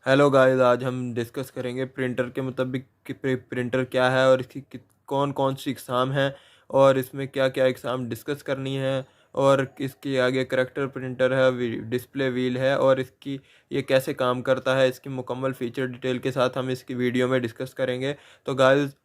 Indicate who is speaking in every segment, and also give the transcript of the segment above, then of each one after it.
Speaker 1: Hello guys, आज हम discuss करेंगे प्रिंटर के मुताबिक कि प्रिंटर क्या है और इसकी कौन कौन सी इकसाम हैं और इसमें क्या क्या इकसाम डिस्कस करनी है। और इसके आगे करेक्टर प्रिंटर है, डिस्प्ले व्हील है और इसकी ये कैसे काम करता है, इसकी मुकम्मल फीचर डिटेल के साथ हम इसकी वीडियो में डिस्कस करेंगे। तो गाइस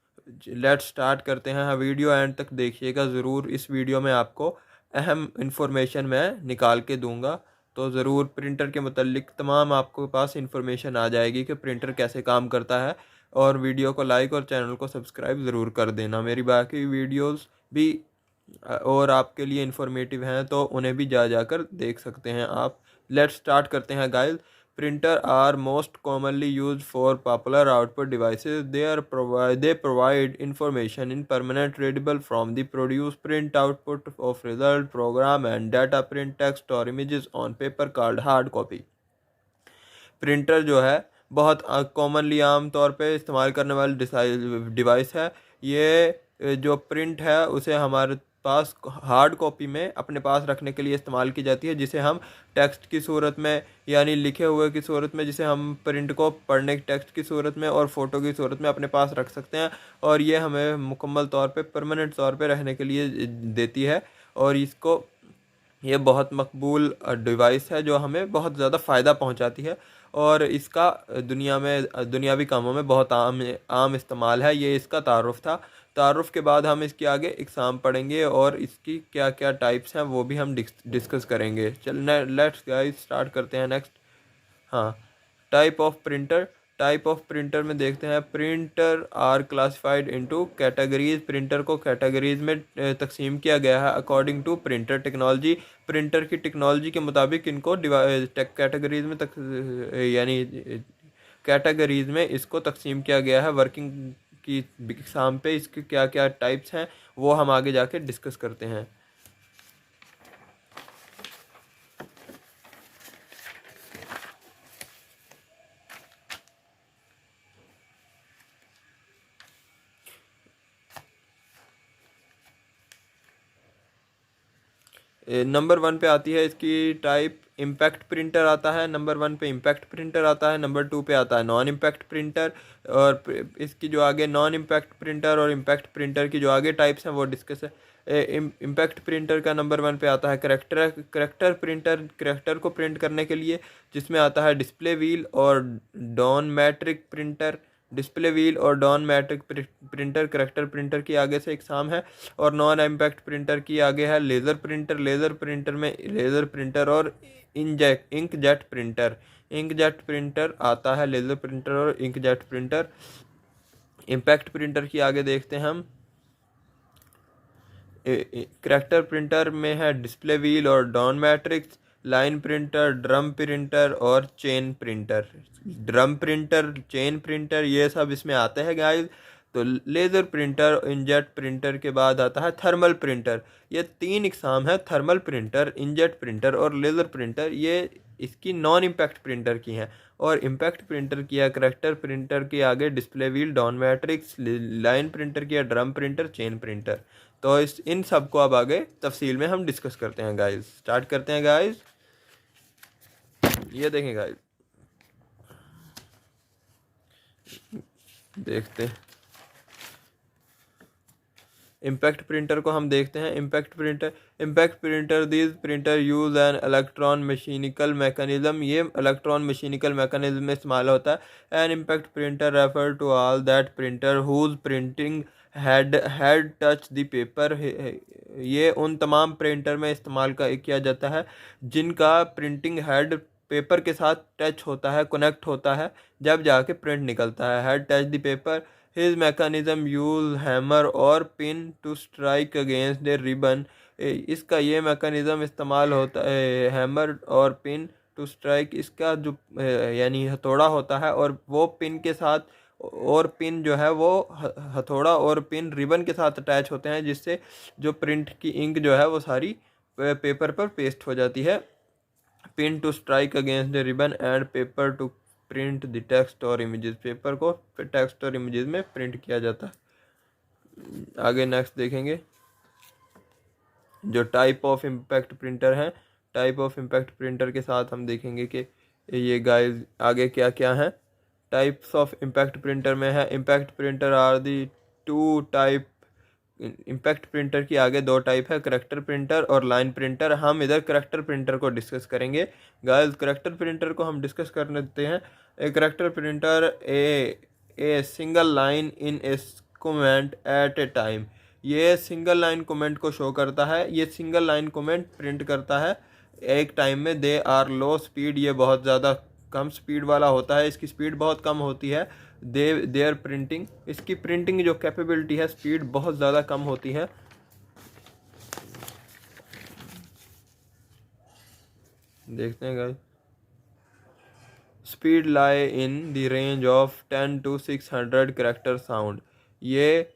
Speaker 1: लेट्स स्टार्ट करते हैं। हाँ, वीडियो एंड तक देखिएगा ज़रूर। इस वीडियो में आपको अहम इंफॉर्मेशन मैं निकाल के दूंगा, तो ज़रूर प्रिंटर के मतलब तमाम आपको पास इंफॉर्मेशन आ जाएगी कि प्रिंटर कैसे काम करता है। और वीडियो को लाइक और चैनल को सब्सक्राइब ज़रूर कर देना। मेरी बाकी वीडियोस भी और आपके लिए इंफॉर्मेटिव हैं, तो उन्हें भी जा जाकर देख सकते हैं आप। लेट्स स्टार्ट करते हैं guys. Printer are most commonly used for popular output devices. They provide information in permanent readable from the produce print output of result program and data print text or images on paper called hard copy. Printer जो है बहुत commonly आम तौर पे इस्तेमाल करने वाली device है। ये जो प्रिंट है उसे हमारे पास हार्ड कॉपी में अपने पास रखने के लिए इस्तेमाल की जाती है, जिसे हम टेक्स्ट की सूरत में यानी लिखे हुए की सूरत में, जिसे हम प्रिंट को पढ़ने टेक्स्ट की सूरत में और फ़ोटो की सूरत में अपने पास रख सकते हैं। और ये हमें मुकम्मल तौर पे परमानेंट तौर पे रहने के लिए देती है। और इसको ये बहुत मकबूल डिवाइस है जो हमें बहुत ज़्यादा फ़ायदा पहुंचाती है। और इसका दुनिया में दुनियावी कामों में बहुत आम इस्तेमाल है। ये इसका तारुफ था। तारुफ के बाद हम इसके आगे एग्ज़ाम पढ़ेंगे और इसकी क्या क्या टाइप्स हैं वो भी हम डिस्कस करेंगे। चल लेट्स गाइस स्टार्ट करते हैं नेक्स्ट। हाँ, type of printer. Type of printer में देखते हैं। Printer are classified into categories. Printer को कैटेगरीज में तकसीम किया गया है according to printer technology. Printer की टेक्नोलॉजी के मुताबिक इनको कैटेगरीज में यानी कैटेगरीज में इसको तकसीम किया गया है। वर्किंग की एग्जाम पे इसके क्या क्या टाइप्स हैं वो हम आगे जाके डिस्कस करते हैं। नंबर वन पे आती है इसकी टाइप इम्पैक्ट प्रिंटर आता है। नंबर वन पे इम्पैक्ट प्रिंटर आता है। नंबर टू पे आता है नॉन इम्पैक्ट प्रिंटर। और इसकी जो आगे नॉन इम्पैक्ट प्रिंटर और इम्पैक्ट प्रिंटर की जो आगे टाइप्स हैं वो डिस्कस है। इम्पैक्ट प्रिंटर का नंबर वन पे आता है करेक्टर प्रिंटर। करेक्टर को प्रिंट करने के लिए जिसमें आता है डिस्प्ले व्हील और dot matrix printer. Display wheel और dot matrix printer character printer की आगे से एग्जाम है। और नॉन इम्पैक्ट प्रिंटर की आगे है लेज़र प्रिंटर। लेज़र प्रिंटर में लेज़र प्रिंटर और इंकजेट प्रिंटर। इंकजेट प्रिंटर आता है लेज़र प्रिंटर और इंकजेट प्रिंटर। इम्पैक्ट प्रिंटर की आगे देखते हैं हम। करेक्टर प्रिंटर में है डिस्प्ले व्हील और dot matrix. Line printer, drum printer और chain printer. Drum printer, chain printer ये सब इसमें आते हैं गाइस। तो लेज़र प्रिंटर, इंजेट प्रिंटर के बाद आता है थर्मल प्रिंटर। ये तीन इकसाम है, थर्मल प्रिंटर, इंजेट प्रिंटर और लेज़र प्रिंटर। ये इसकी नॉन इम्पैक्ट प्रिंटर की हैं। और इम्पैक्ट प्रिंटर किया करेक्टर प्रिंटर के आगे display wheel, dot matrix. Line printer किया ड्रम प्रिंटर, चेन प्रिंटर। तो इस इन सब को अब आगे तफसील में हम डिस्कस करते हैं गाइस। स्टार्ट करते हैं गाइस। ये देखें गाइस, देखते हैं इम्पैक्ट प्रिंटर को। हम देखते हैं impact printer this printer use an electron mechanical mechanism. ये इलेक्ट्रॉन मैकेनिकल मैकेनिज्म में इस्तेमाल होता है। An impact printer refer to all that printer whose printing head touch the paper. ये उन तमाम प्रिंटर में इस्तेमाल किया जाता है जिनका प्रिंटिंग हेड पेपर के साथ टच होता है, कनेक्ट होता है, जब जाके प्रिंट निकलता है। Had touch the paper. His mechanism use hammer or pin to strike against the ribbon। इसका ये मैकेनिज़्म इस्तेमाल होता है हैमर और पिन टू स्ट्राइक। इसका जो यानी हथौड़ा होता है और वो पिन के साथ, और पिन जो है वो हथौड़ा और पिन रिबन के साथ अटैच होते हैं, जिससे जो प्रिंट की इंक जो है वो सारी पेपर पर पेस्ट हो जाती है। Pin to strike against the ribbon and paper to print the text और इमेजेस। पेपर को टेक्स्ट और इमेजेस में प्रिंट किया जाता है। आगे नेक्स्ट देखेंगे जो टाइप ऑफ इम्पैक्ट प्रिंटर हैं। टाइप ऑफ इम्पैक्ट प्रिंटर के साथ हम देखेंगे कि ये गाइस आगे क्या क्या है टाइप्स ऑफ इम्पैक्ट प्रिंटर में है। Impact printer are the two type. Impact printer की आगे दो टाइप है, करेक्टर प्रिंटर और लाइन प्रिंटर। हम इधर करेक्टर प्रिंटर को डिस्कस करेंगे गाइस। करेक्टर प्रिंटर को हम डिस्कस कर लेते हैं। A character printer a single line in a comment at a time. ये सिंगल लाइन कमेंट को शो करता है, ये सिंगल लाइन कमेंट प्रिंट करता है एक टाइम में। दे आर लो स्पीड, ये बहुत ज़्यादा कम स्पीड वाला होता है, इसकी स्पीड बहुत कम होती है। देयर प्रिंटिंग, इसकी प्रिंटिंग जो कैपेबिलिटी है, स्पीड बहुत ज़्यादा कम होती है। देखते हैं guys. Speed lie in the range of 10 to 600 character sound. ये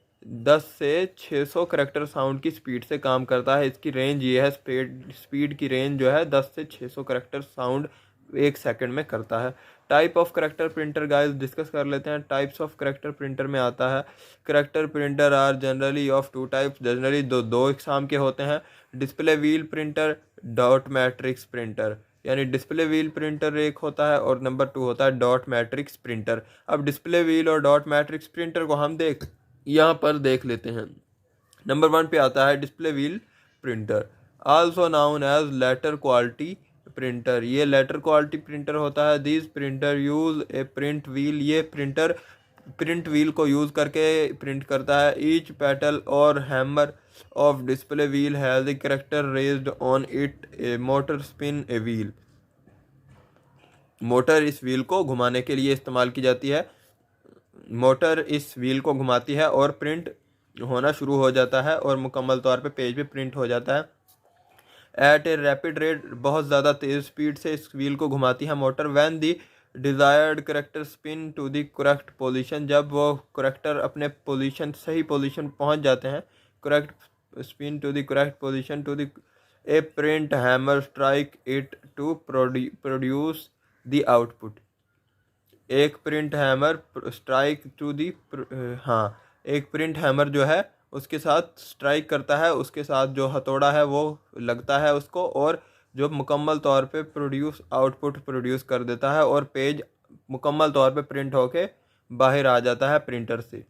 Speaker 1: 10 से 600 करेक्टर साउंड की स्पीड से काम करता है। इसकी रेंज ये है, स्पीड की रेंज जो है 10 से 600 करेक्टर साउंड एक सेकंड में करता है। Type of character printer guys discuss कर लेते हैं। टाइप्स ऑफ करेक्टर प्रिंटर में आता है, character printer are generally of two types. Generally दो इकसाम के होते हैं, display wheel printer, dot matrix printer. यानी डिस्प्ले व्हील प्रिंटर एक होता है और नंबर 2 होता है डॉट मैट्रिक्स प्रिंटर। अब डिस्प्ले व्हील और डॉट मैट्रिक्स प्रिंटर को हम यहाँ पर देख लेते हैं। नंबर 1 पे आता है display wheel printer, also known as letter quality printer. ये लेटर क्वालिटी प्रिंटर होता है। This printer use a print wheel, ये प्रिंटर प्रिंट व्हील को यूज़ करके प्रिंट करता है। Each petal or hammer of display wheel has a character raised on it, a motor spin a wheel. Motor इस wheel को घुमाने के लिए इस्तेमाल की जाती है। मोटर इस व्हील को घुमाती है और प्रिंट होना शुरू हो जाता है और मुकम्मल तौर पे पेज पे प्रिंट हो जाता है। एट ए रैपिड रेट, बहुत ज़्यादा तेज़ स्पीड से इस व्हील को घुमाती है motor. When the desired character spin to the correct position, जब वो करेक्टर अपने पोजीशन सही पोजीशन पहुंच जाते हैं, correct spin to the correct position to the a print hammer strike it to produce the output. एक print hammer strike to the, हाँ, एक प्रिंट हैमर जो है उसके साथ स्ट्राइक करता है, उसके साथ जो हथौड़ा है वो लगता है उसको, और जो मुकम्मल तौर पे आउटपुट प्रोड्यूस कर देता है और पेज मुकम्मल तौर पे प्रिंट होके बाहर आ जाता है प्रिंटर से।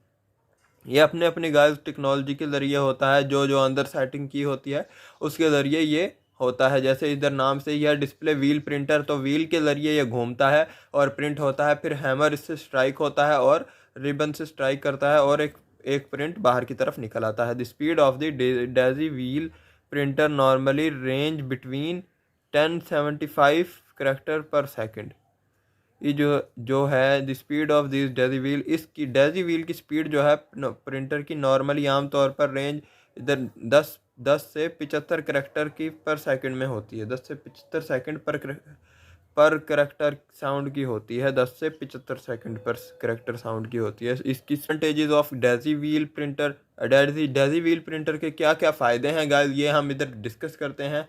Speaker 1: ये अपने अपनी गाइस टेक्नोलॉजी के ज़रिए होता है, जो जो अंदर सेटिंग की होती है उसके ज़रिए ये होता है। जैसे इधर नाम से यह डिस्प्ले व्हील प्रिंटर, तो व्हील के ज़रिए ये घूमता है और प्रिंट होता है। फिर हैमर इससे स्ट्राइक होता है और रिबन से स्ट्राइक करता है और एक प्रिंट बाहर की तरफ निकल आता है। The speed of the Daisy wheel printer normally range between 1075 character पर सेकेंड। ये जो है the speed of this Daisy wheel, इसकी डेजी व्हील की स्पीड जो है प्रिंटर की नॉर्मली आमतौर पर रेंज इधर 10 से 75 करेक्टर की पर सेकंड में होती है। 10 से 75 सेकंड पर करेक्टर साउंड की होती है। 10 से 75 सेकंड पर करेक्टर साउंड की होती है। इसकी advantages of daisy wheel printer. Daisy wheel printer के क्या क्या फ़ायदे हैं गाइस, ये हम इधर डिस्कस करते हैं।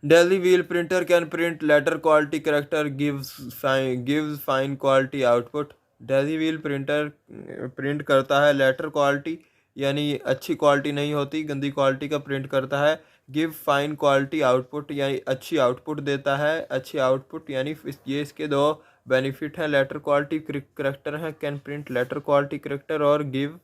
Speaker 1: Daily wheel printer can print letter quality character, gives fine quality output. Daily wheel printer print करता है लेटर क्वालिटी, यानी अच्छी क्वालिटी नहीं होती, गंदी क्वालिटी का प्रिंट करता है। गिव फाइन क्वालिटी आउटपुट, यानी अच्छी आउटपुट देता है। अच्छी आउटपुट यानी ये इसके दो बेनिफिट हैं। लेटर क्वालिटी करेक्टर हैं, can print letter quality character, और गिव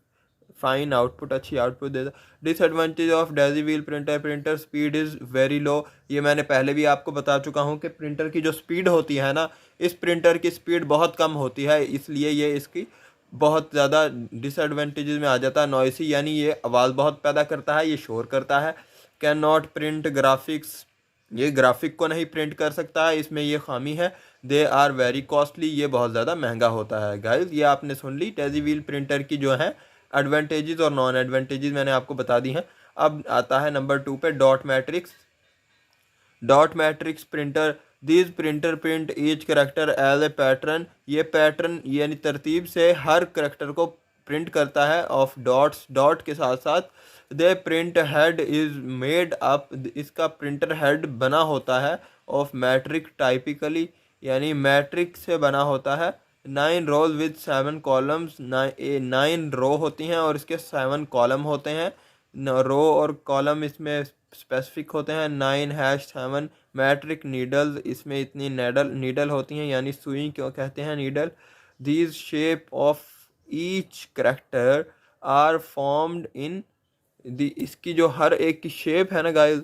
Speaker 1: फाइन आउटपुट, अच्छी आउटपुट देता। Disadvantage of daisy wheel printer, printer speed is very low. ये मैंने पहले भी आपको बता चुका हूँ कि प्रिंटर की जो स्पीड होती है ना, इस प्रिंटर की स्पीड बहुत कम होती है, इसलिए ये इसकी बहुत ज़्यादा डिसएडवांटेजेस में आ जाता है। नॉइसी, यानी ये आवाज़ बहुत पैदा करता है, ये शोर करता है। कैन नॉट प्रिंट ग्राफिक्स, ये ग्राफिक को नहीं प्रिंट कर सकता है, इसमें ये खामी है। दे आर वेरी कॉस्टली, ये बहुत ज़्यादा महंगा होता है। गाइस ये आपने सुन ली डेजी व्हील प्रिंटर की जो है एडवांटेजेस और नॉन एडवांटेजेस मैंने आपको बता दी हैं। अब आता है नंबर 2 पे dot matrix. Dot matrix printer, this printer print each character as a pattern. ये पैटर्न यानी तरतीब से हर करेक्टर को प्रिंट करता है ऑफ डॉट्स, डॉट के साथ साथ। दे print head is made up, इसका प्रिंटर हेड बना होता है ऑफ मैट्रिक टाइपिकली, यानी मैट्रिक से बना होता है। 9 रोज विद 7 कॉलम्स, 9 रो होती हैं और इसके 7 कॉलम होते हैं। रो और कॉलम इसमें स्पेसिफिक होते हैं। 9 हैश 7 मैट्रिक नीडल्स, इसमें इतनी नीडल होती हैं, यानी सुई क्यों कहते हैं needle. These shape of each character are formed in the, इसकी जो हर एक की शेप है ना गाइस,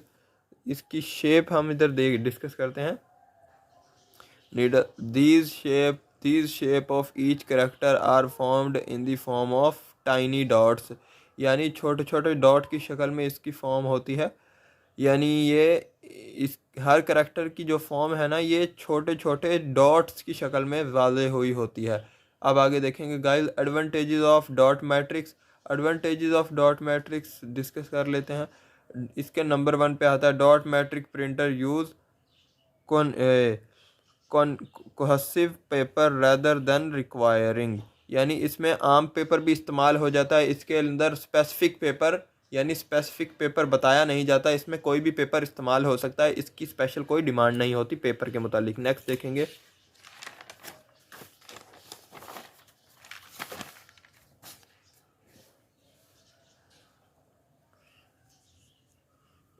Speaker 1: इसकी शेप हम इधर देख डिस्कस करते हैं। Needle these shape of each character are formed in the form of tiny dots, यानी छोटे छोटे डॉट की शक्ल में इसकी फॉर्म होती है। यानी ये इस हर करेक्टर की जो फॉर्म है ना, ये छोटे छोटे डॉट्स की शक्ल में वाज़े हुई होती है। अब आगे देखेंगे guys advantages of dot matrix. Advantages of dot matrix discuss कर लेते हैं। इसके नंबर 1 पे आता है डॉट मैट्रिक प्रिंटर यूज़ कौन cohesive paper rather than requiring, यानी इसमें आम पेपर भी इस्तेमाल हो जाता है, इसके अंदर स्पेसिफिक पेपर यानी स्पेसिफिक पेपर बताया नहीं जाता, इसमें कोई भी पेपर इस्तेमाल हो सकता है, इसकी स्पेशल कोई डिमांड नहीं होती पेपर के मुतालिक। नेक्स्ट देखेंगे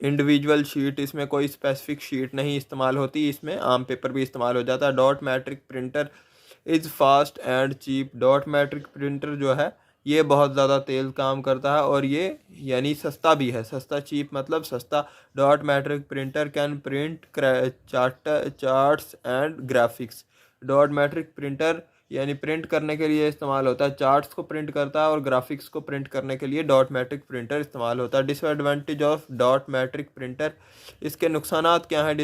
Speaker 1: इंडिविजुअल शीट, इसमें कोई स्पेसिफिक शीट नहीं इस्तेमाल होती, इसमें आम पेपर भी इस्तेमाल हो जाता है। Dot matrix printer is fast and cheap, dot matrix printer जो है ये बहुत ज़्यादा तेज़ काम करता है और ये यानी सस्ता भी है। सस्ता चीप मतलब सस्ता। Dot matrix printer can print charts and graphics, dot matrix printer यानी प्रिंट करने के लिए इस्तेमाल होता है, चार्ट्स को प्रिंट करता है और ग्राफिक्स को प्रिंट करने के लिए डॉट मैट्रिक प्रिंटर इस्तेमाल होता है। Disadvantage of dot matrix printer, इसके नुकसानात क्या हैं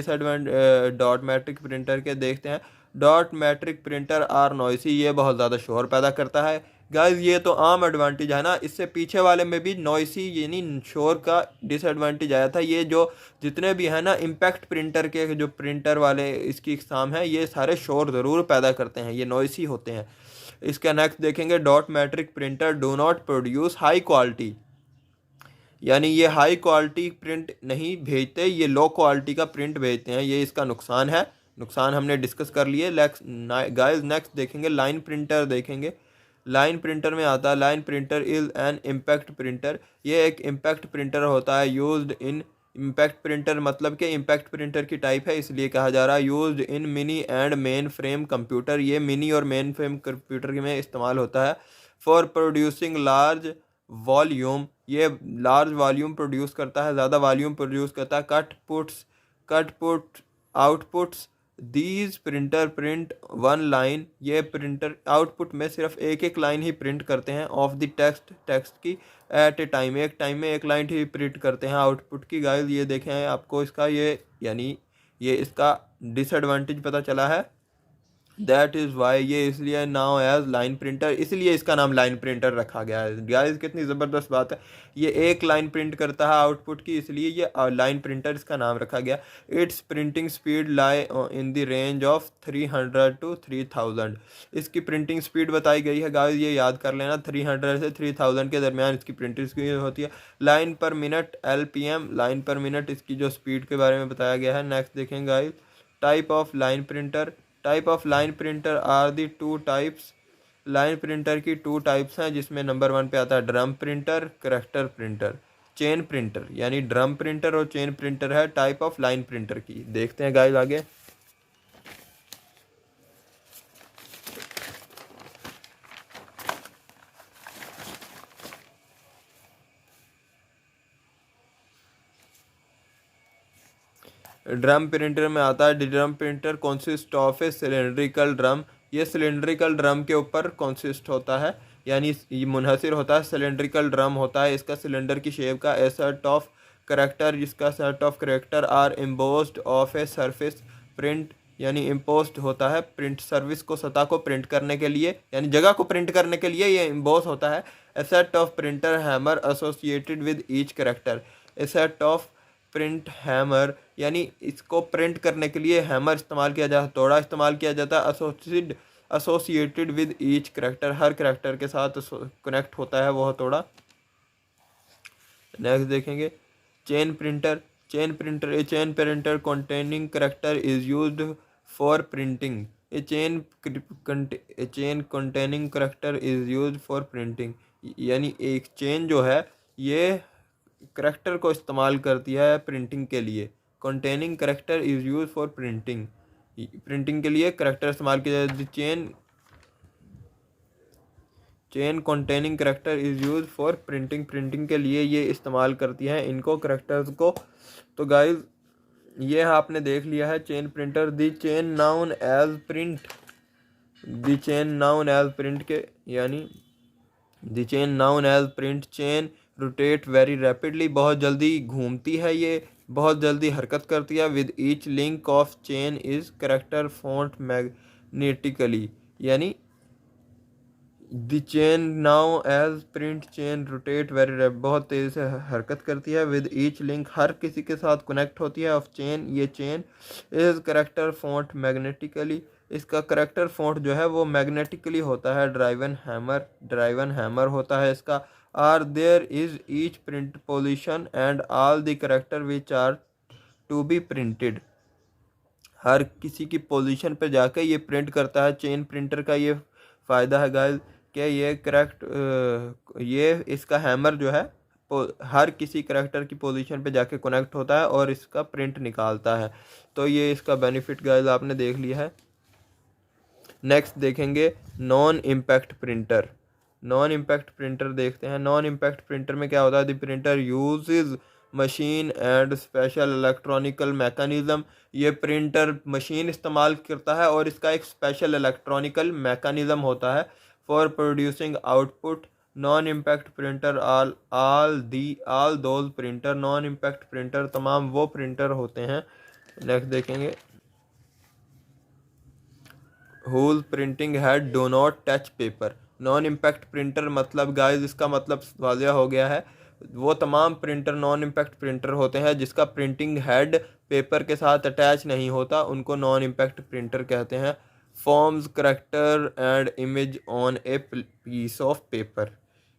Speaker 1: डॉट मैट्रिक प्रिंटर के, देखते हैं। Dot matrix printer are noisy, ये बहुत ज़्यादा शोर पैदा करता है। गाइस ये तो आम एडवांटेज है ना, इससे पीछे वाले में भी नॉइसी यानी शोर का डिसएडवांटेज आया था। ये जो जितने भी है ना इम्पैक्ट प्रिंटर के जो प्रिंटर वाले इसकी इकसाम है, ये सारे शोर ज़रूर पैदा करते हैं, ये नॉइसी होते हैं। इसका नेक्स्ट देखेंगे dot matrix printer do not produce high quality, यानी ये हाई क्वालिटी प्रिंट नहीं भेजते, ये लो क्वालिटी का प्रिंट भेजते हैं, ये इसका नुकसान है। नुकसान हमने डिस्कस कर लिए। गाइस नेक्स्ट देखेंगे लाइन प्रिंटर देखेंगे। लाइन प्रिंटर में आता है line printer is an impact printer, ये एक इम्पैक्ट प्रिंटर होता है। यूज्ड इन इम्पैक्ट प्रिंटर मतलब कि इम्पैक्ट प्रिंटर की टाइप है इसलिए कहा जा रहा है। Used in mini and main frame computer, ये मिनी और मेन फ्रेम कंप्यूटर में इस्तेमाल होता है। फॉर प्रोड्यूसिंग लार्ज वॉल्यूम, ये लार्ज वॉल्यूम प्रोड्यूस करता है, ज़्यादा वॉल्यूम प्रोड्यूस करता है। Cut put outputs, these printer print one line, ये प्रिंटर आउटपुट में सिर्फ एक एक लाइन ही प्रिंट करते हैं ऑफ द टेक्स्ट की एट ए टाइम, एक टाइम में एक लाइन ही प्रिंट करते हैं आउटपुट की। गाइस ये देखें आपको इसका ये यानी ये इसका डिसएडवांटेज पता चला है। दैट इज़ वाई, ये इसलिए नाउ एज लाइन प्रिंटर, इसलिए इसका नाम लाइन प्रिंटर रखा गया है। गाइस कितनी ज़बरदस्त बात है, ये एक लाइन प्रिंट करता है आउटपुट की, इसलिए ये लाइन प्रिंटर इसका नाम रखा गया। It's printing speed lie in the range of 300 to 3000, इसकी प्रिंटिंग स्पीड बताई गई है। गाइस ये याद कर लेना 300 से 3000 के दरमियान इसकी प्रिंटिंग स्पीड होती है। लाइन पर मिनट LPM, लाइन पर मिनट इसकी जो स्पीड के बारे में बताया गया है। नेक्स्ट देखेंगे guys type of line printer. Type of line printer are the two types, line printer की 2 टाइप्स हैं, जिसमें नंबर 1 पे आता है drum printer, character printer. Chain printer यानी ड्रम प्रिंटर और चेन प्रिंटर है टाइप ऑफ लाइन प्रिंटर की। देखते हैं गाइस आगे। ड्रम प्रिंटर में आता है drum printer consist of A cylindrical drum, ये सिलेंड्रिकल ड्रम के ऊपर कॉन्सिस्ट होता है, यानी ये मुनहसिर होता है, सिलेंड्रिकल ड्रम होता है इसका सिलेंडर की शेप का। ए सेट ऑफ करेक्टर, जिसका set of character are embossed of a surface print, यानी इम्पोस्ट होता है प्रिंट सर्विस को, सतह को प्रिंट करने के लिए यानी जगह को प्रिंट करने के लिए ये इम्बोस होता है। A set of printer hammer associated with each character, a set of print hammer यानी इसको प्रिंट करने के लिए हैमर इस्तेमाल किया जाता है, हथौड़ा इस्तेमाल किया जाता है। Associated with each character, her character के साथ कनेक्ट होता है वो हथौड़ा। नेक्स्ट देखेंगे chain printer. Chain printer, A chain printer containing character is used for printing, A chain containing character is used for printing, यानी एक चेन जो है ये करेक्टर को इस्तेमाल करती है प्रिंटिंग के लिए। Containing character is use for printing, printing के लिए करेक्टर इस्तेमाल किया जाता है। Chain containing character is use for printing, printing के लिए ये इस्तेमाल करती है इनको करेक्टर्स को। तो गाइज ये आपने देख लिया है chain printer. The chain known as print, the chain known as print के यानी the chain known as print chain rotate very rapidly, बहुत जल्दी घूमती है, ये बहुत जल्दी हरकत करती है। With each link of chain is character font magnetically, यानी the chain now as print chain rotate very rap, बहुत तेज़ी से हरकत करती है। विद ईच लिंक, हर किसी के साथ कनेक्ट होती है। ऑफ चेन, ये chain is character font magnetically, इसका करेक्टर फॉन्ट जो है वो मैग्नेटिकली होता है। ड्राइवन हैमर होता है इसका। Are there is each print position and all the character which are to be printed, हर किसी की पोजीशन पे जाके ये प्रिंट करता है। चेन प्रिंटर का ये फ़ायदा है गाइस कि ये इसका हैमर जो है हर किसी करेक्टर की पोजीशन पे जाके कनेक्ट होता है और इसका प्रिंट निकालता है। तो ये इसका बेनिफिट गाइस आपने देख लिया है। नेक्स्ट देखेंगे non impact printer. Non impact printer देखते हैं। नॉन इम्पैक्ट प्रिंटर में क्या होता है? The printer uses machine and special electronical mechanism, ये प्रिंटर मशीन इस्तेमाल करता है और इसका एक स्पेशल इलेक्ट्रॉनिकल मैकेनिज्म होता है for producing output. Non impact printer all those printer, non impact printer तमाम वो प्रिंटर होते हैं। नेक्स्ट देखेंगे whole printing head do not touch paper. Non impact printer मतलब गाइस इसका मतलब वाज़िया हो गया है, वो तमाम प्रिंटर नॉन इम्पैक्ट प्रिंटर होते हैं जिसका प्रिंटिंग हेड पेपर के साथ अटैच नहीं होता, उनको नॉन इम्पैक्ट प्रिंटर कहते हैं। Forms character and image on a piece of paper,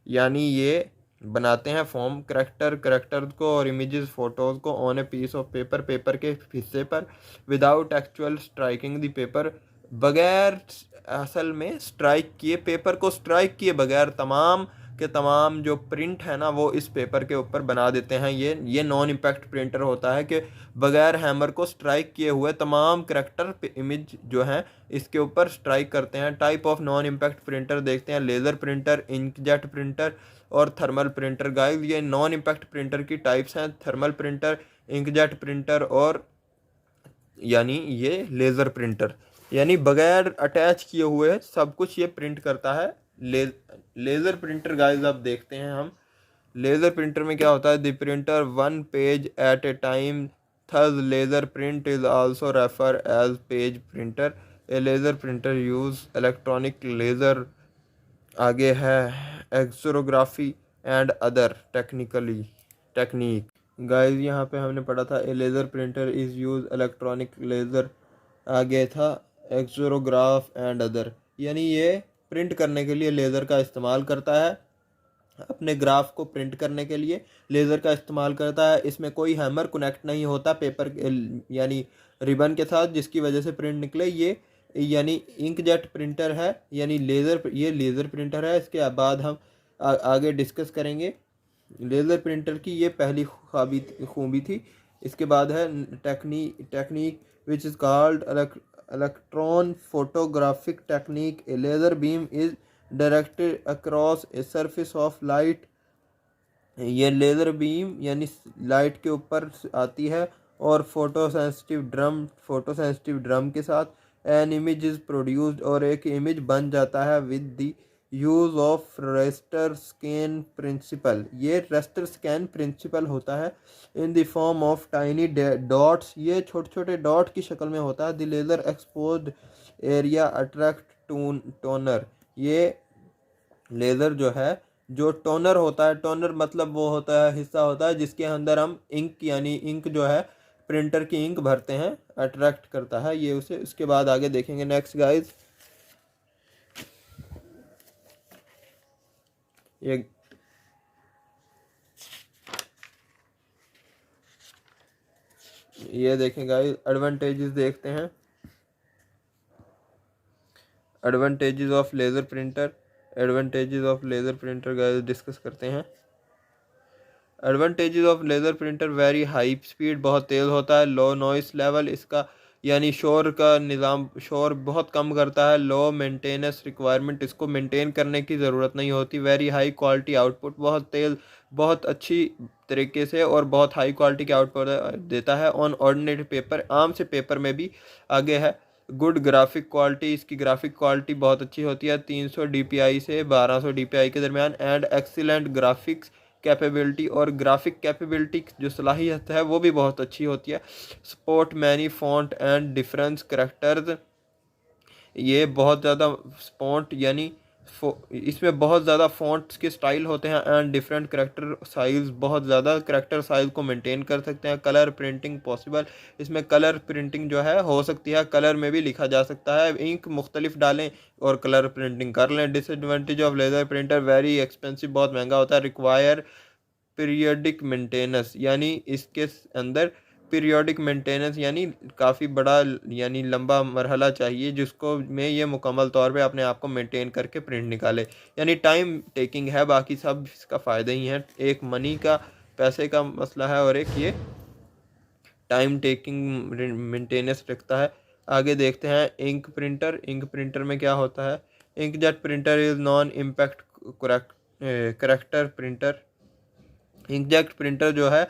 Speaker 1: यानी ये बनाते हैं फॉर्म करेक्टर को और इमेजेस फोटोज़ को on a piece of paper, paper के हिस्से पर, without actual striking the paper, बगैर असल में स्ट्राइक किए, पेपर को स्ट्राइक किए बगैर तमाम के तमाम जो प्रिंट है ना वो इस पेपर के ऊपर बना देते हैं। ये नॉन इम्पैक्ट प्रिंटर होता है कि बगैर हैमर को स्ट्राइक किए हुए तमाम करेक्टर इमेज जो हैं इसके ऊपर स्ट्राइक करते हैं। Type of non impact printer देखते हैं। लेज़र प्रिंटर, इंकजेट प्रिंटर और थर्मल प्रिंटर। गाइस ये नॉन इम्पैक्ट प्रिंटर की टाइप्स हैं, थर्मल प्रिंटर, इंकजेट प्रिंटर और यानी ये लेज़र प्रिंटर, यानी बगैर अटैच किए हुए सब कुछ ये प्रिंट करता है। लेज़र प्रिंटर गाइस अब देखते हैं हम। लेज़र प्रिंटर में क्या होता है? The printer one page at a time, thus laser print is also refer as page printer. A laser printer use electronic laser, आगे है xerography and other technique. Guys यहाँ पे हमने पढ़ा था a laser printer is use electronic laser, आगे था एक्सोरोग्राफ and other, यानी ये प्रिंट करने के लिए लेज़र का इस्तेमाल करता है, अपने ग्राफ को प्रिंट करने के लिए लेज़र का इस्तेमाल करता है। इसमें कोई हैमर कनेक्ट नहीं होता पेपर यानी रिबन के साथ जिसकी वजह से प्रिंट निकले। ये यानी इंकजेट प्रिंटर है, यानी ये लेज़र प्रिंटर है। इसके बाद हम आगे डिस्कस करेंगे। लेज़र प्रिंटर की ये पहली खूबी थी। इसके बाद है technique which is called electron photographic technique. A laser beam is directed across a surface of light, ये लेज़र बीम यानी लाइट के ऊपर आती है और फोटो सेंसिटिव ड्रम के साथ एन इमेज इज प्रोड्यूस्ड, और एक इमेज बन जाता है with the use of raster scan principle. ये रेस्टर स्कैन प्रिंसिपल होता है in the form of tiny dots, ये छोटे छोटे डॉट की शक्ल में होता है। The laser exposed area attract toner, ये लेज़र जो है जो टोनर होता है, टोनर मतलब वो होता है हिस्सा होता है जिसके अंदर हम इंक यानी इंक जो है प्रिंटर की इंक भरते हैं, अट्रैक्ट करता है ये उसे। उसके बाद आगे देखेंगे। नेक्स्ट गाइस ये देखें गाइस एडवांटेजेस देखते हैं। Advantages of laser printer guys discuss करते हैं। Advantages of laser printer, very high speed, बहुत तेज़ होता है। लो नॉइस लेवल, इसका यानी शोर का निज़ाम, शोर बहुत कम करता है। लो मेंटेनेंस रिक्वायरमेंट, इसको मेंटेन करने की ज़रूरत नहीं होती। वेरी हाई क्वालिटी आउटपुट, बहुत तेज़, बहुत अच्छी तरीके से और बहुत हाई क्वालिटी के आउटपुट देता है ऑन ऑर्डिनरी पेपर, आम से पेपर में भी आगे है। गुड ग्राफिक क्वालिटी, इसकी ग्राफिक क्वालिटी बहुत अच्छी होती है 300 DPI से 1200 DPI के दरमियान। एंड एक्सीलेंट ग्राफिक्स कैपेबिलिटी, और ग्राफिक कैपेबिलिटी जो सलाहियत है वो भी बहुत अच्छी होती है। Support many font and difference characters, ये बहुत ज़्यादा फॉन्ट यानी इसमें बहुत ज़्यादा फॉन्ट्स के स्टाइल होते हैं। एंड डिफरेंट करेक्टर साइज, बहुत ज़्यादा करेक्टर साइज को मेंटेन कर सकते हैं। कलर प्रिंटिंग पॉसिबल, इसमें कलर प्रिंटिंग जो है हो सकती है, कलर में भी लिखा जा सकता है। इंक मुख्तलिफ डालें और कलर प्रिंटिंग कर लें। Disadvantage of laser printer, very expensive, बहुत महंगा होता है। रिक्वायर पीरियोडिक मेंटेनेंस, यानी इसके अंदर पीरियोडिक मेंटेनेंस यानी काफ़ी बड़ा यानी लंबा मरहला चाहिए, जिसको में ये मुकम्मल तौर पे अपने आप को मेंटेन करके प्रिंट निकाले। यानी टाइम टेकिंग है, बाकी सब इसका फ़ायदा ही है। एक मनी का, पैसे का मसला है, और एक ये टाइम टेकिंग मेंटेनेंस रखता है। आगे देखते हैं इंक प्रिंटर। इंक प्रिंटर में क्या होता है? Inkjet printer is non impact character printer. Inkjet printer जो है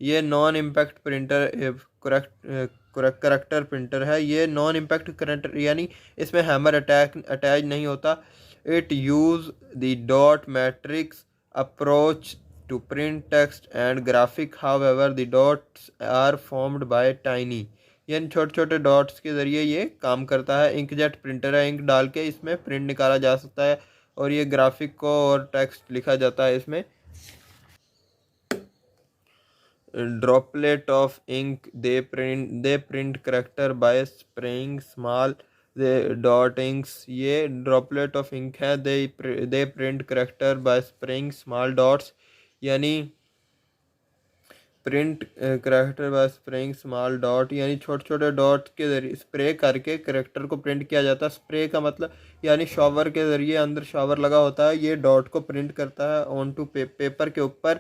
Speaker 1: ये non impact printer character printer है। ये नॉन इम्पैक्ट करेक्टर यानी इसमें हैमर अटैच नहीं होता। It use the dot matrix approach to print text and graphic, however the dots are formed by tiny, यानी छोटे छोटे डॉट्स के ज़रिए ये काम करता है। इंकजेट प्रिंटर है, इंक डाल के इसमें प्रिंट निकाला जा सकता है, और ये ग्राफिक को और टेक्स्ट लिखा जाता है इसमें। Droplet of ink, they print character by spraying small the dot inks, ये ड्रॉपलेट ऑफ इंक है। they print character by spraying small dots, यानी print character bye spraying small dot, यानी छोटे छोटे डॉट के जरिए स्प्रे करके करेक्टर को प्रिंट किया जाता है। स्प्रे का मतलब यानी शॉवर के ज़रिए, अंदर शॉवर लगा होता है, ये डॉट को प्रिंट करता है ऑन टू पेपर के ऊपर।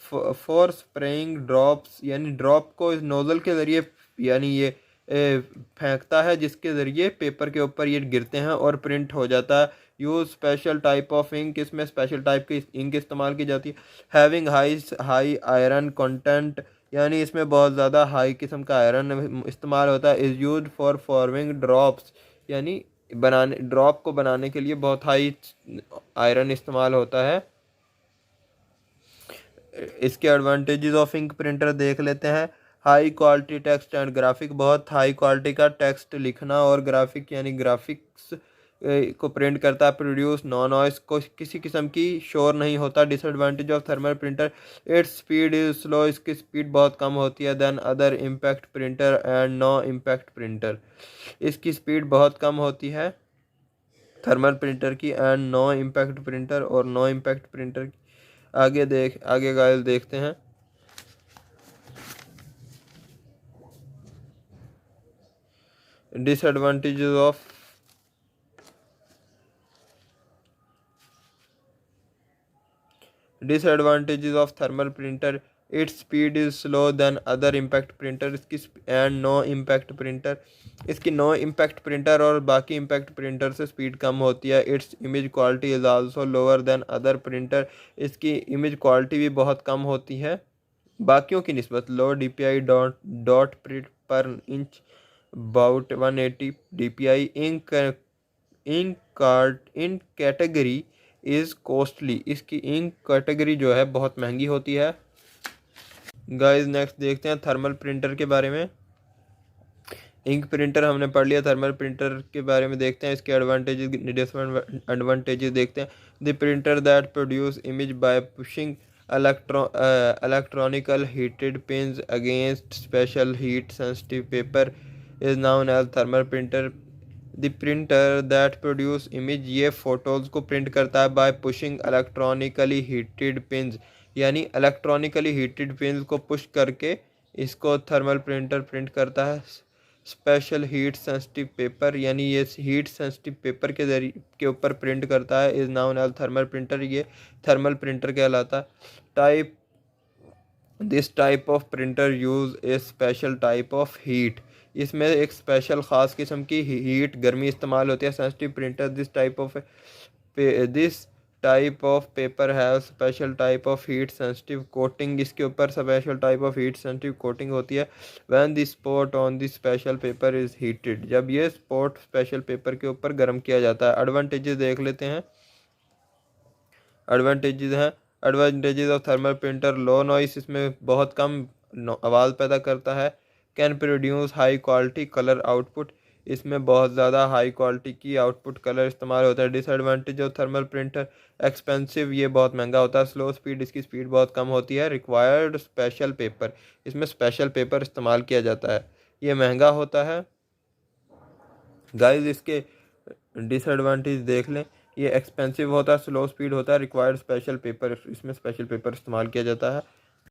Speaker 1: फॉर स्प्रेइंग ड्रॉप्स, यानी ड्रॉप को इस नोज़ल के ज़रिए यानी ये फेंकता है, जिसके ज़रिए पेपर के ऊपर ये गिरते हैं और प्रिंट हो जाता है। Use special type of ink, इसमें स्पेशल टाइप की इंक इस्तेमाल की जाती है। हैविंग हाई आयरन कंटेंट, यानी इसमें बहुत ज़्यादा हाई किस्म का आयरन इस्तेमाल होता है। Is use for forming drops, यानी बनाने ड्रॉप को बनाने के लिए बहुत हाई आयरन इस्तेमाल होता है। इसके एडवांटेजेस ऑफ इंक प्रिंटर देख लेते हैं। High quality text and graphic, बहुत हाई क्वालिटी का टेक्स्ट लिखना और ग्राफिक यानी ग्राफिक्स को प्रिंट करता है। प्रोड्यूस नॉन नॉइस, को किसी किस्म की शोर नहीं होता। Disadvantage of thermal printer, its speed is slow, इसकी स्पीड बहुत कम होती है than other impact printer and no impact printer, इसकी स्पीड बहुत कम होती है थर्मल प्रिंटर की एंड नो इम्पैक्ट प्रिंटर और नो इम्पैक्ट प्रिंटर की। आगे गाइस देखते हैं। Disadvantages of thermal printer, its speed is slow than other impact printer, इसकी एंड नो इम्पैक्ट प्रिंटर, इसकी नो इम्पैक्ट प्रिंटर और बाकी इम्पैक्ट प्रिंटर से स्पीड कम होती है। Its image quality is also lower than other printer, इसकी image quality भी बहुत कम होती है बाकियों की निस्बत। लो DPI डॉट प्रिंट पर inch about 180 DPI। In category is costly, इसकी इंक कैटेगरी जो है बहुत महंगी होती है। गाइस नेक्स्ट देखते हैं थर्मल प्रिंटर के बारे में। इंक प्रिंटर हमने पढ़ लिया, थर्मल प्रिंटर के बारे में देखते हैं, इसके एडवांटेजेस डिसएडवांटेजेस देखते हैं। The printer that produce image by pushing electronical heated pins against special heat sensitive paper is known as thermal printer। The printer that produce image, ये फोटोज़ को प्रिंट करता है bye pushing electronically heated pins, यानी electronically heated pins को push करके इसको thermal printer print करता है। स्पेशल हीट सेंसिटिव पेपर, यानी ये हीट सेंसिटिव पेपर के जरिए के ऊपर प्रिंट करता है। Is known as thermal printer, ये थर्मल प्रिंटर कहलाता है। Type this type of printer use a special type of heat. इसमें एक स्पेशल ख़ास किस्म की हीट गर्मी इस्तेमाल होती है। Sensitive printer this type of paper है special type of heat sensitive coating. इसके ऊपर special type of heat sensitive coating होती है। When the spot on the special paper is heated, जब ये स्पॉट स्पेशल पेपर के ऊपर गर्म किया जाता है। एडवांटेजेस देख लेते हैं। एडवांटेजेस हैं, advantages of thermal printer, low noise, इसमें बहुत कम आवाज़ पैदा करता है। Can produce high quality colour output, इसमें बहुत ज़्यादा हाई क्वालिटी की आउटपुट कलर इस्तेमाल होता है। Disadvantage of thermal printer, expensive, ये बहुत महंगा होता है। स्लो स्पीड, इसकी स्पीड बहुत कम होती है। रिक्वायर्ड स्पेशल पेपर, इसमें स्पेशल पेपर इस्तेमाल किया जाता है, ये महंगा होता है। गाइस इसके डिसएडवांटेज देख लें, ये एक्सपेंसिव होता है, स्लो स्पीड होता है, रिक्वायर्ड स्पेशल पेपर, इसमें स्पेशल पेपर इस्तेमाल किया जाता है।